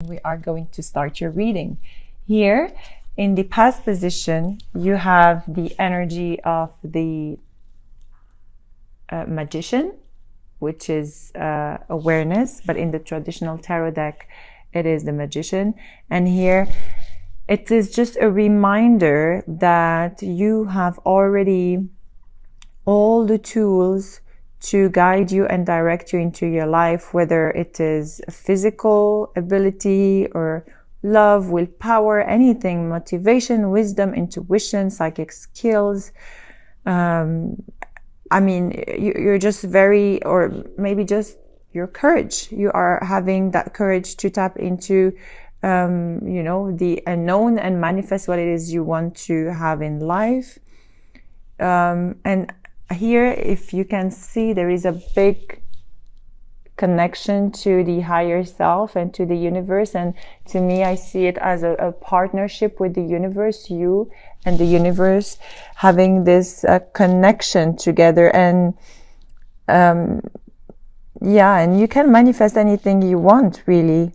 We are going to start your reading. Here in the past position, you have the energy of the magician, which is awareness, but in the traditional tarot deck, it is the magician. And here it is just a reminder that you have already all the tools to guide you and direct you into your life, whether it is physical ability or love, willpower, anything, motivation, wisdom, intuition, psychic skills. I mean, you're just very, or maybe just your courage. You are having that courage to tap into, you know, the unknown and manifest what it is you want to have in life. And here, if you can see, there is a big connection to the higher self and to the universe. And to me, I see it as a partnership with the universe, you and the universe having this connection together. And yeah, and you can manifest anything you want, really.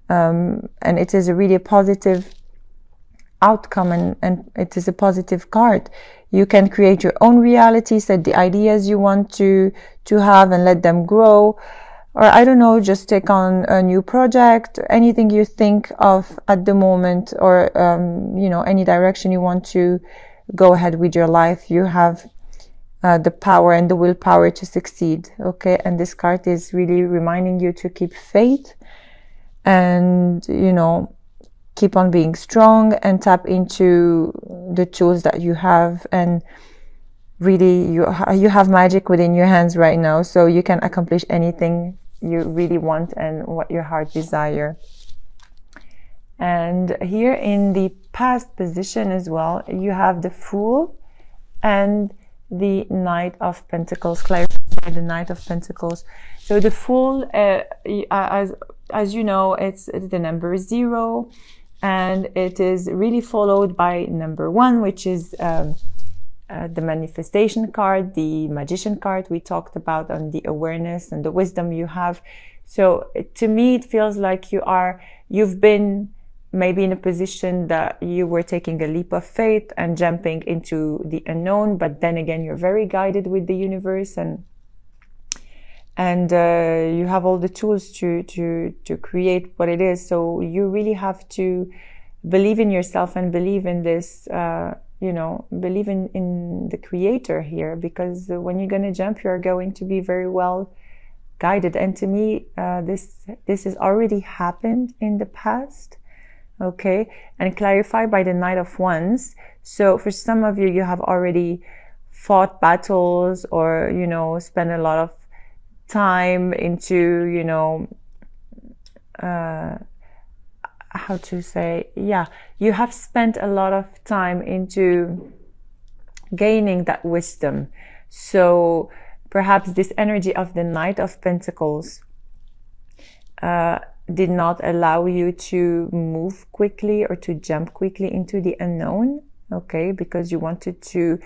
And it is really a positive outcome, and it is a positive card. You can create your own reality, set the ideas you want to have and let them grow. Or I don't know, just take on a new project, anything you think of at the moment, or, you know, any direction you want to go ahead with your life. You have the power and the willpower to succeed. Okay. And this card is really reminding you to keep faith and, you know, keep on being strong and tap into the tools that you have. And really, you have magic within your hands right now, so you can accomplish anything you really want and what your heart desire. And here in the past position as well, you have the Fool and the Knight of Pentacles. Clarify the Knight of Pentacles. So the Fool, as you know, it's the number 0. And it is really followed by number 1, which is the manifestation card, the magician card we talked about, on the awareness and the wisdom you have. So to me, it feels like you've been maybe in a position that you were taking a leap of faith and jumping into the unknown, but then again, you're very guided with the universe, and you have all the tools to create what it is. So you really have to believe in yourself and believe in this, you know, believe in the creator here, because when you're going to jump, you're going to be very well guided. And to me, this has already happened in the past. Okay. And clarify by the Knight of Wands. So for some of you, you have already fought battles, or, you know, spent a lot of time into, you know, how to say, yeah, you have spent a lot of time into gaining that wisdom. So perhaps this energy of the Knight of Pentacles did not allow you to move quickly or to jump quickly into the unknown. Okay, because you wanted to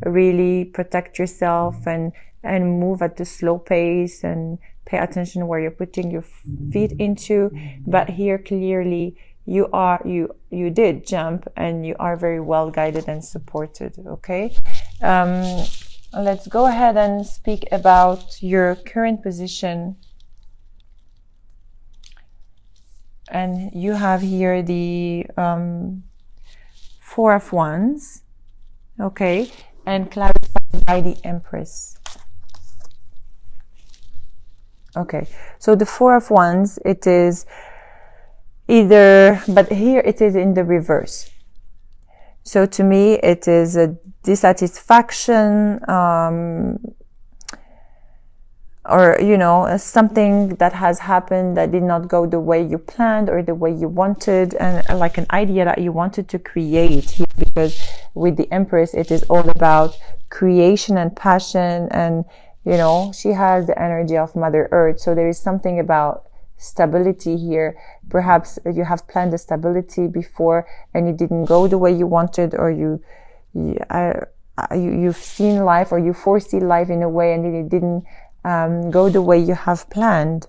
really protect yourself and move at the slow pace and pay attention where you're putting your feet into. But here, clearly, you did jump, and you are very well guided and supported. Okay. Let's go ahead and speak about your current position. And you have here the 4 of Wands. Okay. And clarified by the Empress. Okay, so the 4 of Wands, it is either, but here it is in the reverse. So to me, it is a dissatisfaction, or, you know, something that has happened that did not go the way you planned or the way you wanted, and like an idea that you wanted to create here, because with the Empress, it is all about creation and passion, and, you know, she has the energy of Mother Earth. So there is something about stability here. Perhaps you have planned the stability before and it didn't go the way you wanted, or you've seen life, or you foresee life in a way and it didn't go the way you have planned.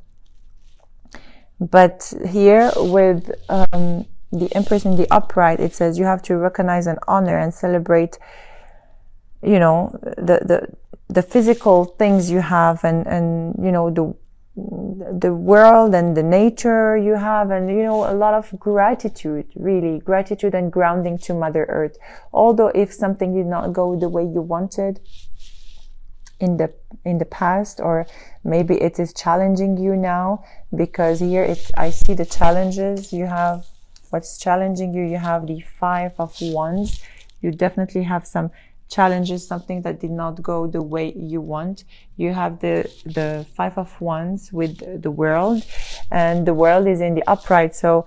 But here with the Empress in the upright, it says you have to recognize and honor and celebrate, you know, the physical things you have, and you know, the world and the nature you have, and you know, a lot of gratitude, really gratitude and grounding to Mother Earth. Although if something did not go the way you wanted in the past, or maybe it is challenging you now, because here I see the challenges you have. What's challenging you? You have the 5 of Wands. You definitely have some challenges, something that did not go the way you want. You have the 5 of Wands with the World, and the World is in the upright. So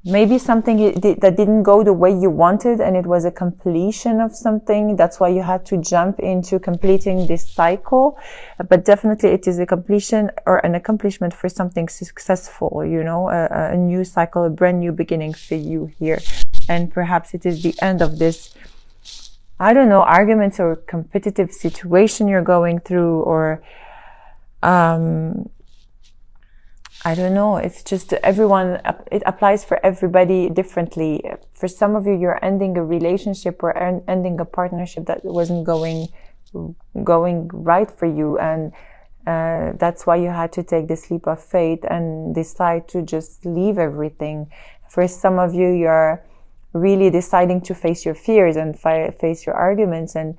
maybe something that didn't go the way you wanted, and it was a completion of something. That's why you had to jump into completing this cycle. But definitely it is a completion or an accomplishment for something successful, you know, a new cycle, a brand new beginning for you here. And perhaps it is the end of this, I don't know, arguments or competitive situation you're going through, or I don't know. It's just everyone, it applies for everybody differently. For some of you, you're ending a relationship or ending a partnership that wasn't going right for you. And that's why you had to take this leap of faith and decide to just leave everything. For some of you, you're really deciding to face your fears and face your arguments, and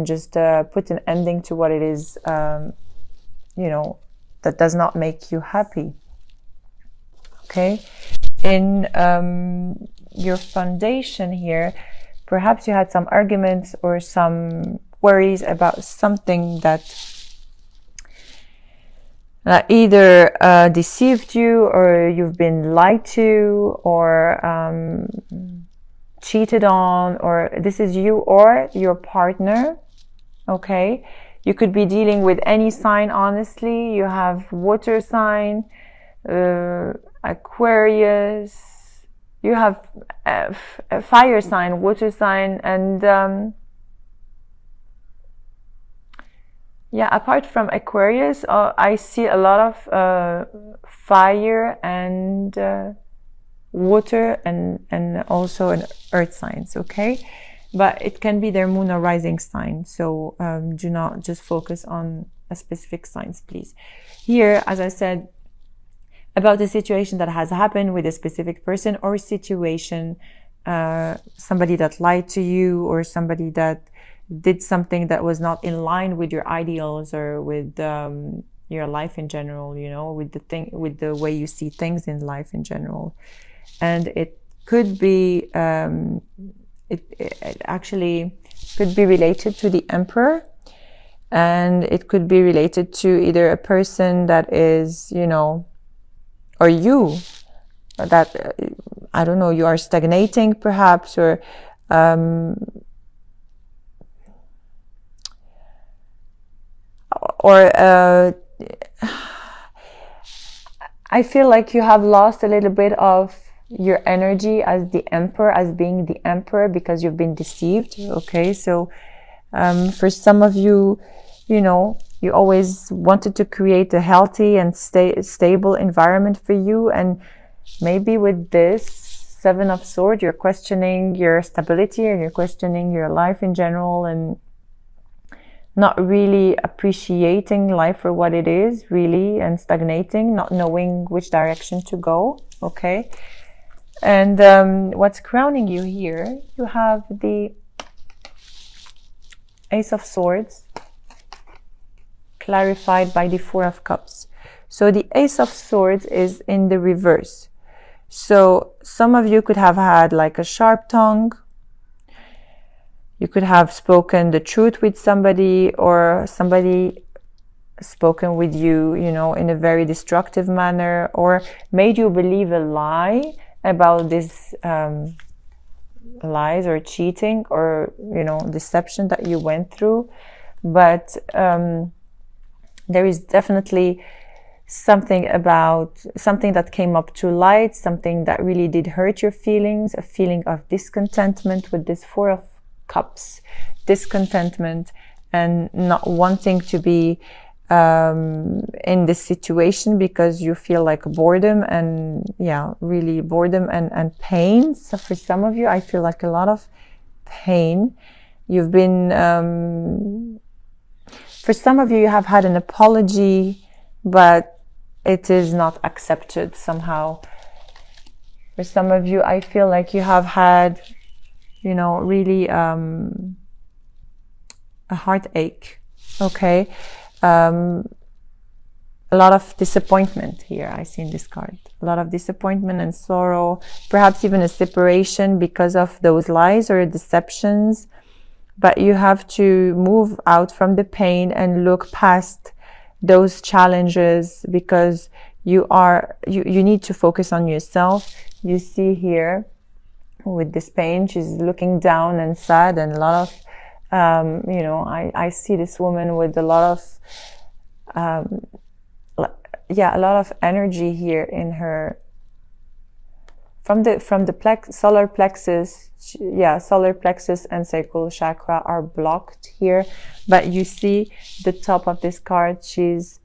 just put an ending to what it is, you know, that does not make you happy. Okay, in your foundation here, perhaps you had some arguments or some worries about something that either deceived you, or you've been lied to, or cheated on, or this is you or your partner. Okay, you could be dealing with any sign, honestly. You have water sign, Aquarius, you have a fire sign, water sign, and yeah, apart from Aquarius, I see a lot of fire and water, and also an earth signs. Okay, but it can be their moon or rising sign, so do not just focus on a specific signs, please. Here, as I said, about the situation that has happened with a specific person or situation, somebody that lied to you, or somebody that did something that was not in line with your ideals, or with your life in general, you know, with the way you see things in life in general. And it could be, it actually could be related to the Emperor, and it could be related to either a person that is, you know, or you, that, I don't know, you are stagnating perhaps, or I feel like you have lost a little bit of your energy as the Emperor, as being the Emperor, because you've been deceived. Okay, so for some of you, you know, you always wanted to create a healthy and stable environment for you, and maybe with this 7 of Swords, you're questioning your stability, and you're questioning your life in general, and not really appreciating life for what it is, really, and stagnating, not knowing which direction to go. Okay, and what's crowning you here, you have the Ace of Swords, clarified by the 4 of Cups. So the Ace of Swords is in the reverse. So some of you could have had like a sharp tongue. You could have spoken the truth with somebody, or somebody spoken with you, you know, in a very destructive manner, or made you believe a lie about this lies or cheating, or, you know, deception that you went through. But there is definitely something that came up to light, something that really did hurt your feelings, a feeling of discontentment with this 4 of Cups, discontentment, and not wanting to be in this situation because you feel like boredom and really boredom and pain. So for some of you, I feel like a lot of pain. You've been, for some of you, you have had an apology, but it is not accepted somehow. For some of you, I feel like you have had, really a heartache, okay? A lot of disappointment here, I see in this card. A lot of disappointment and sorrow, perhaps even a separation because of those lies or deceptions. But you have to move out from the pain and look past those challenges because you need to focus on yourself. You see here with this pain, she's looking down and sad, and a lot of I see this woman with a lot of a lot of energy here in her from the solar plexus. Solar plexus and sacral chakra are blocked here, but you see the top of this card, she's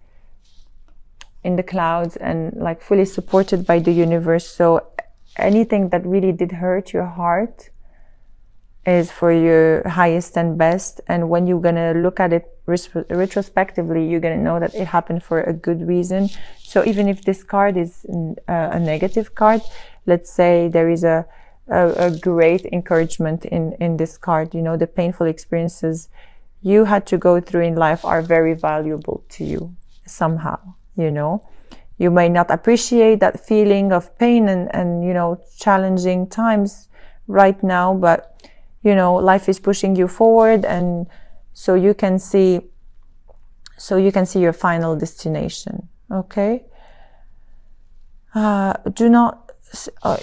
in the clouds and like fully supported by the universe. So anything that really did hurt your heart is for your highest and best, and when you're gonna look at it retrospectively, you're gonna know that it happened for a good reason. So even if this card is a negative card, let's say there is a great encouragement in this card. The painful experiences you had to go through in life are very valuable to you somehow. You may not appreciate that feeling of pain and challenging times right now, but life is pushing you forward, and so you can see your final destination. Okay.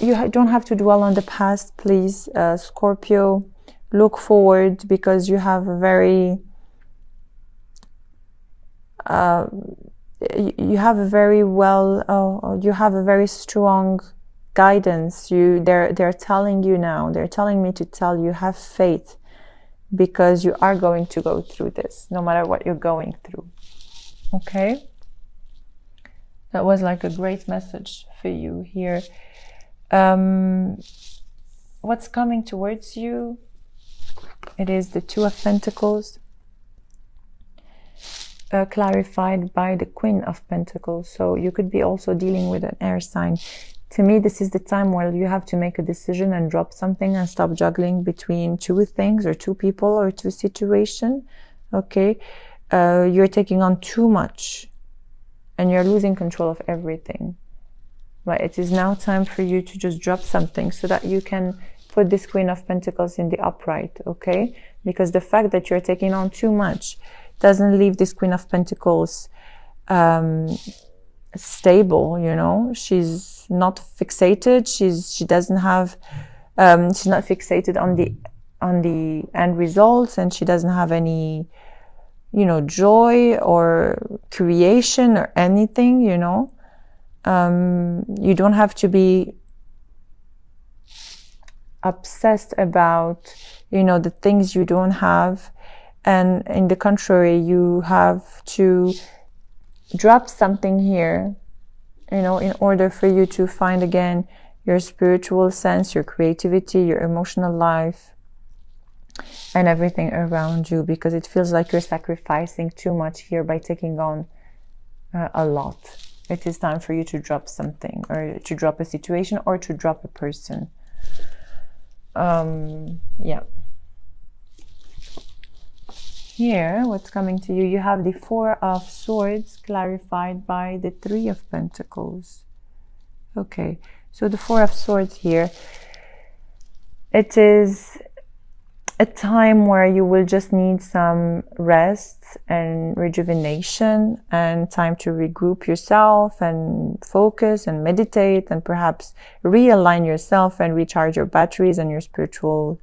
You don't have to dwell on the past, please, Scorpio. Look forward, because you have a very you have a very strong guidance. They're telling you now, they're telling me to tell you, have faith, because you are going to go through this no matter what you're going through. Okay, that was like a great message for you here. What's coming towards you? It is the Two of Pentacles, clarified by the Queen of Pentacles. So you could be also dealing with an air sign. To me, this is the time where you have to make a decision and drop something and stop juggling between two things or two people or two situations. Okay, you're taking on too much and you're losing control of everything. But it is now time for you to just drop something so that you can put this Queen of Pentacles in the upright. Okay, because the fact that you're taking on too much doesn't leave this Queen of Pentacles stable. She's not fixated. She doesn't have she's not fixated on the end results, and she doesn't have any joy or creation or anything. You don't have to be obsessed about the things you don't have, and in the contrary, you have to drop something here, in order for you to find again your spiritual sense, your creativity, your emotional life, and everything around you, because it feels like you're sacrificing too much here by taking on a lot. It is time for you to drop something, or to drop a situation, or to drop a person. Here, what's coming to you? You have the Four of Swords, clarified by the Three of Pentacles. Okay, so the Four of Swords here, it is a time where you will just need some rest and rejuvenation, and time to regroup yourself and focus and meditate, and perhaps realign yourself and recharge your batteries and your spiritual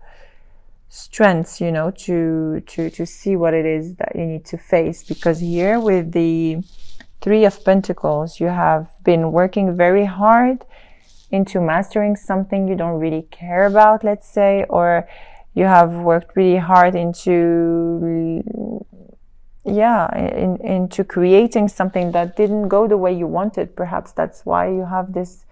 strengths, to see what it is that you need to face. Because here with the Three of Pentacles, you have been working very hard into mastering something you don't really care about, let's say, or you have worked really hard into yeah, into creating something that didn't go the way you wanted. Perhaps that's why you have this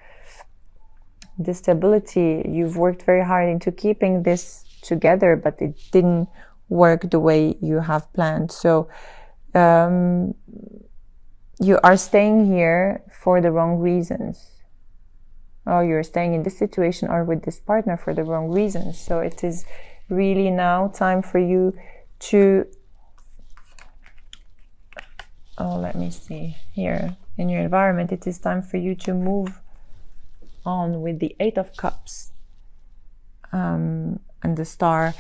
stability. You've worked very hard into keeping this together, but it didn't work the way you have planned. So you are staying here for the wrong reasons. Or you're staying in this situation or with this partner for the wrong reasons. So it is really now time for you to, let me see here in your environment, it is time for you to move on with the Eight of Cups and the Star.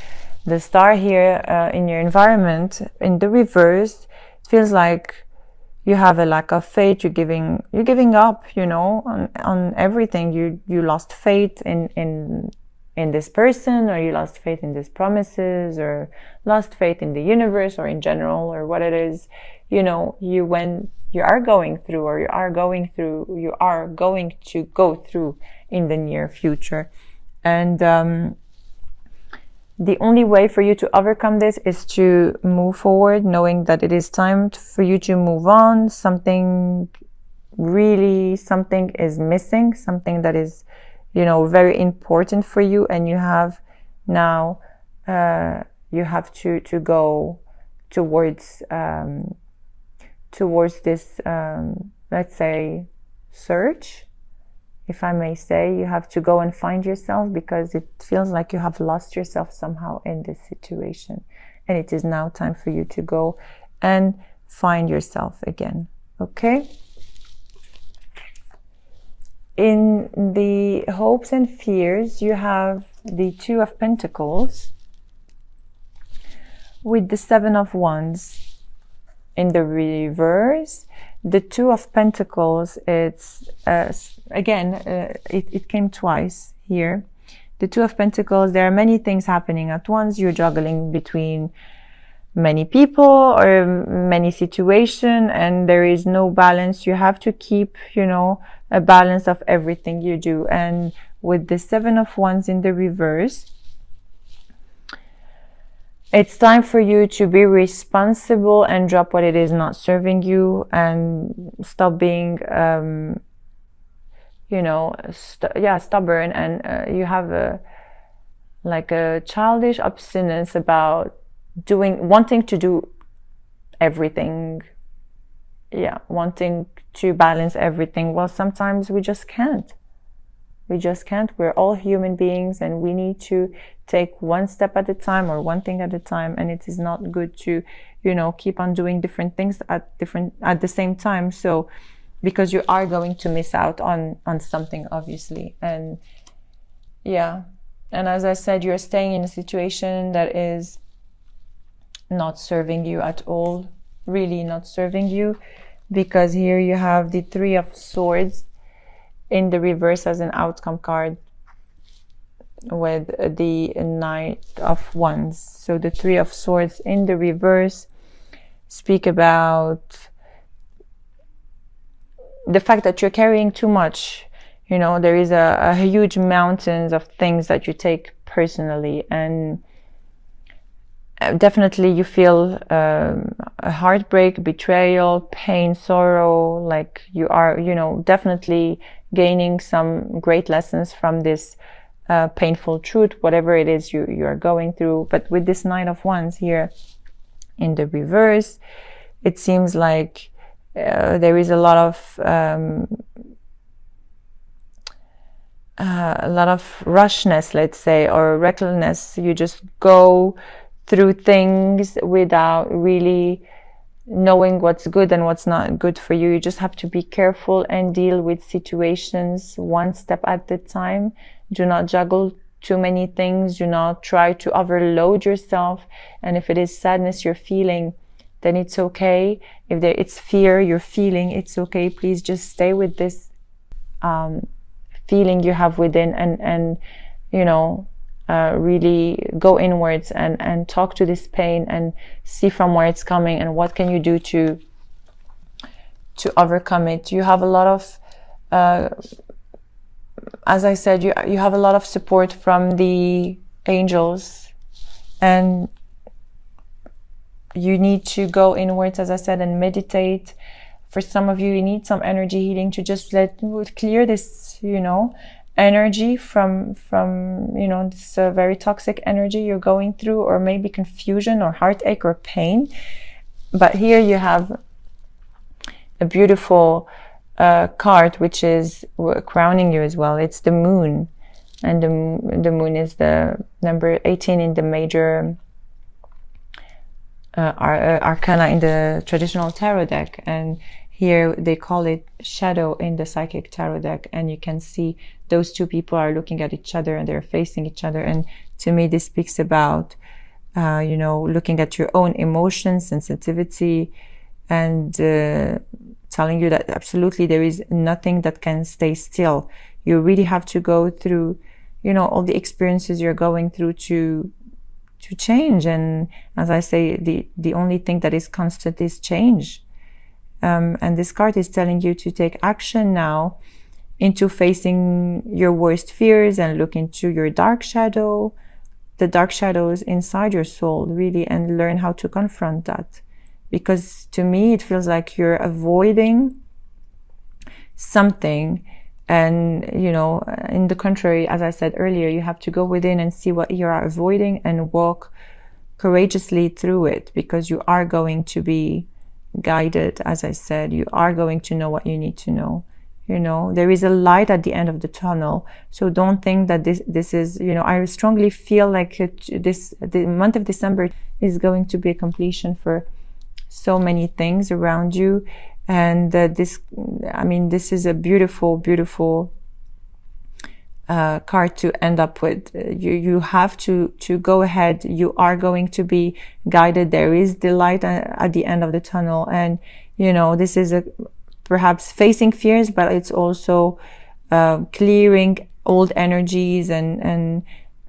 The Star here in your environment in the reverse, it feels like you have a lack of faith. You're giving up, you know, on everything. You lost faith in this person, or you lost faith in these promises, or lost faith in the universe, or in general, or what it is, you know, you are going through, or you are going to go through in the near future. And the only way for you to overcome this is to move forward, knowing that it is time for you to move on. Something is missing, something that is, you know, very important for you, and you have now, you have to go towards this, let's say, search, if I may say. You have to go and find yourself, because it feels like you have lost yourself somehow in this situation. And it is now time for you to go and find yourself again. Okay? In the hopes and fears, you have the Two of Pentacles with the Seven of Wands in the reverse. The Two of Pentacles, it's again, it came twice here. The Two of Pentacles, there are many things happening at once. You're juggling between many people or many situations, and there is no balance. You have to keep, you know, a balance of everything you do. And with the Seven of Wands in the reverse, it's time for you to be responsible and drop what it is not serving you, and stop being, you know, stubborn. And you have a childish obstinance about wanting to do everything. Yeah, wanting to balance everything. Well, sometimes we just can't. We're all human beings, and we need to take one step at a time, or one thing at a time. And it is not good to, you know, keep on doing different things at the same time. So, because you are going to miss out on something, obviously. And yeah, and as I said, you're staying in a situation that is not serving you at all, really not serving you, because here you have the Three of Swords in the reverse as an outcome card, with the Knight of Wands. So the Three of Swords in the reverse speak about the fact that you're carrying too much. You know, there is a huge mountains of things that you take personally, and definitely you feel a heartbreak, betrayal, pain, sorrow, like you are, you know, definitely gaining some great lessons from this painful truth, whatever it is you are going through. But with this Knight of Wands here in the reverse, it seems like there is a lot of rushness, let's say, or recklessness. You just go through things without really knowing what's good and what's not good for you. You just have to be careful and deal with situations one step at a time. Do not juggle too many things. Do not try to overload yourself. And if it is sadness you're feeling, then it's okay. If it's fear you're feeling, it's okay. Please just stay with this feeling you have within, and you know, really go inwards and talk to this pain and see from where it's coming, and what can you do to overcome it. You have a lot of as I said, you have a lot of support from the angels, and you need to go inwards, as I said, and meditate. For some of you, you need some energy healing to just clear this, you know, energy from you know, this very toxic energy you're going through, or maybe confusion or heartache or pain. But here you have a beautiful card which is crowning you as well. It's the moon, and the moon is the number 18 in the major arcana in the traditional tarot deck, and here they call it shadow in the psychic tarot deck. And you can see those two people are looking at each other and they're facing each other. And to me, this speaks about you know, looking at your own emotions, sensitivity, and telling you that absolutely there is nothing that can stay still. You really have to go through, you know, all the experiences you're going through to change. And as I say, the only thing that is constant is change. And this card is telling you to take action now into facing your worst fears and look into your dark shadow, the dark shadows inside your soul, really, and learn how to confront that. Because to me, it feels like you're avoiding something. And, you know, in the contrary, as I said earlier, you have to go within and see what you are avoiding and walk courageously through it, because you are going to be guided. As I said, you are going to know what you need to know. You know, there is a light at the end of the tunnel. So don't think that this is, you know, I strongly feel like the month of December is going to be a completion for so many things around you. And this is a beautiful, beautiful card to end up with. You have to go ahead. You are going to be guided. There is the light at the end of the tunnel. And, you know, this is perhaps facing fears, but it's also clearing old energies and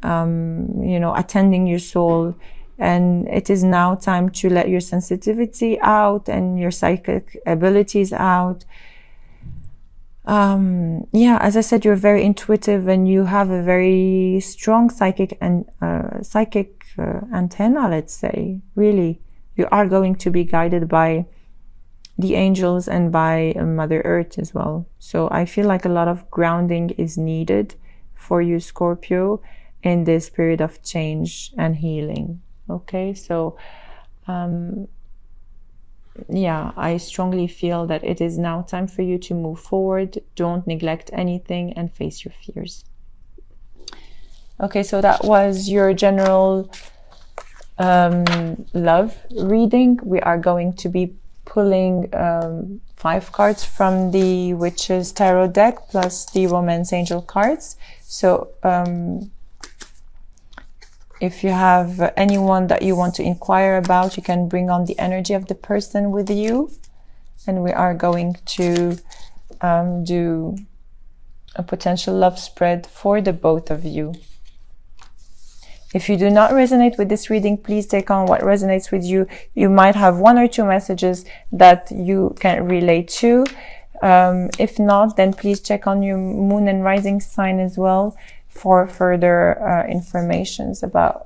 you know, attending your soul. And it is now time to let your sensitivity out and your psychic abilities out. Yeah, as I said, you're very intuitive and you have a very strong psychic and antenna, let's say. Really, you are going to be guided by the angels and by Mother Earth as well. So I feel like a lot of grounding is needed for you, Scorpio, in this period of change and healing. Okay, so yeah, I strongly feel that it is now time for you to move forward. Don't neglect anything and face your fears. Okay, so that was your general love reading. We are going to be pulling 5 cards from the Witches Tarot deck plus the Romance Angel cards. So if you have anyone that you want to inquire about, you can bring on the energy of the person with you. And we are going to do a potential love spread for the both of you. If you do not resonate with this reading, please take on what resonates with you. You might have 1 or 2 messages that you can relate to. If not, then please check on your moon and rising sign as well for further informations about